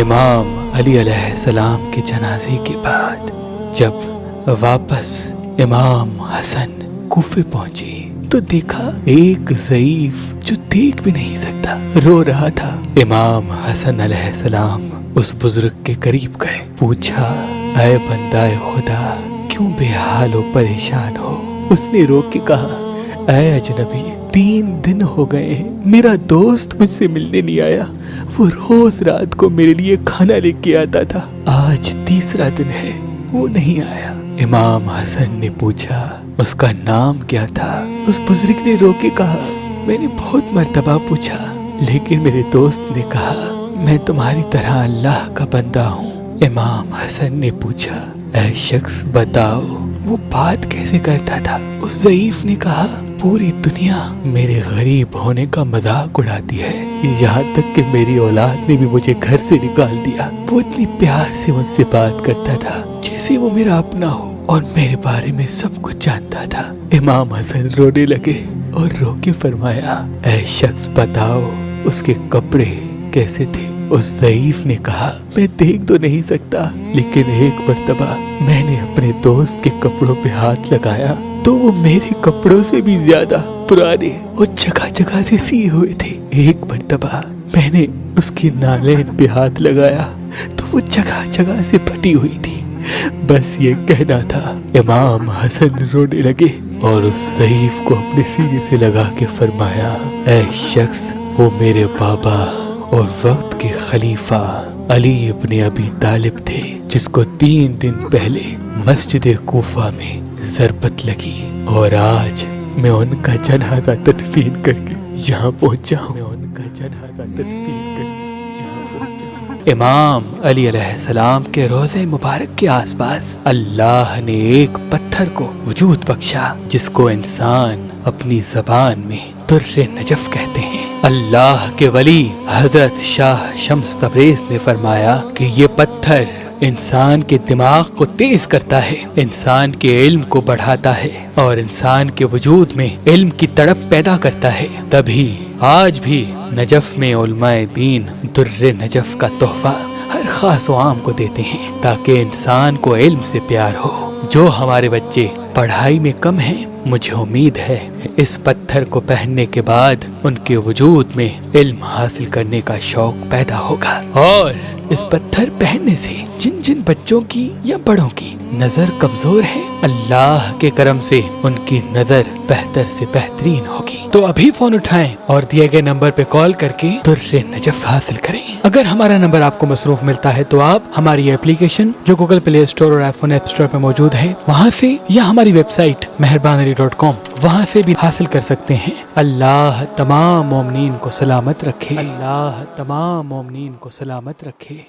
امام علی علیہ السلام کے جنازے کے بعد جب واپس امام حسن کوفے پہنچے تو دیکھا ایک ضعیف جو دیکھ بھی نہیں سکتا رو رہا تھا۔ امام حسن علیہ السلام اس بزرگ کے قریب گئے، پوچھا اے بندہ خدا کیوں بے حال و پریشان ہو؟ اس نے رو کے کہا اے اجنبی 3 دن ہو گئے ہیں، میرا دوست مجھ سے ملنے نہیں آیا، وہ روز رات کو میرے لیے کھانا لے کے آتا تھا، آج تیسرا دن ہے وہ نہیں آیا۔ امام حسن نے پوچھا اس کا نام کیا تھا؟ اس بزرگ نے رو کے کہا میں نے بہت مرتبہ پوچھا لیکن میرے دوست نے کہا میں تمہاری طرح اللہ کا بندہ ہوں۔ امام حسن نے پوچھا اے شخص بتاؤ وہ بات کیسے کرتا تھا؟ اس ضعیف نے کہا پوری دنیا میرے غریب ہونے کا مذاق اڑاتی ہے، یہاں تک کہ میری اولاد نے بھی مجھے گھر سے نکال دیا۔ وہ اتنی پیار سے مجھ سے بات کرتا تھا جیسے وہ میرا اپنا ہو اور میرے بارے میں سب کچھ جانتا تھا۔ امام حسن رونے لگے اور رو کے فرمایا اے شخص بتاؤ اس کے کپڑے کیسے تھے؟ اس ضعیف نے کہا میں دیکھ تو نہیں سکتا لیکن ایک مرتبہ میں نے اپنے دوست کے کپڑوں پہ ہاتھ لگایا تو وہ میرے کپڑوں سے بھی زیادہ پرانے اور جگہ جگہ سے سیے ہوئے تھے۔ ایک مرتبہ میں نے اس کی نالین پہ ہاتھ لگایا تو وہ جگہ جگہ سے پھٹی ہوئی تھی۔ بس یہ کہنا تھا۔ امام حسن رونے لگے اور اس ضعیف کو اپنے سینے سے لگا کے فرمایا اے شخص وہ میرے بابا اور وقت کے خلیفہ علی ابن ابی طالب تھے جس کو 3 دن پہلے مسجد کوفہ میں ضربت لگی اور آج میں ان کا جنازہ تدفین کر کے یہاں پہنچا ہوں۔ امام علی علیہ السلام کے روضہ مبارک کے آس پاس اللہ نے ایک پتھر کو وجود بخشا جس کو انسان اپنی زبان میں در نجف کہتے ہیں۔ اللہ کے ولی حضرت شاہ شمس تبریز نے فرمایا کہ یہ پتھر انسان کے دماغ کو تیز کرتا ہے، انسان کے علم کو بڑھاتا ہے اور انسان کے وجود میں علم کی تڑپ پیدا کرتا ہے۔ تبھی آج بھی نجف میں علماء دین در نجف کا تحفہ ہر خاص و عام کو دیتے ہیں تاکہ انسان کو علم سے پیار ہو۔ جو ہمارے بچے پڑھائی میں کم ہیں مجھے امید ہے اس پتھر کو پہننے کے بعد ان کے وجود میں علم حاصل کرنے کا شوق پیدا ہوگا، اور اس پتھر پہننے سے جن جن بچوں کی یا بڑوں کی نظر کمزور ہے اللہ کے کرم سے ان کی نظر بہتر سے بہترین ہوگی۔ تو ابھی فون اٹھائیں اور دیے گئے نمبر پہ کال کر کے در نجف حاصل کریں۔ اگر ہمارا نمبر آپ کو مصروف ملتا ہے تو آپ ہماری اپلیکیشن جو گوگل پلے اسٹور اور آئی فون ایپ اسٹور پہ موجود ہے وہاں سے یا ہماری ویب سائٹ meherbanali.com وہاں سے بھی حاصل کر سکتے ہیں۔ اللہ تمام مومنین کو سلامت رکھے، اللہ تمام مومنین کو سلامت رکھے۔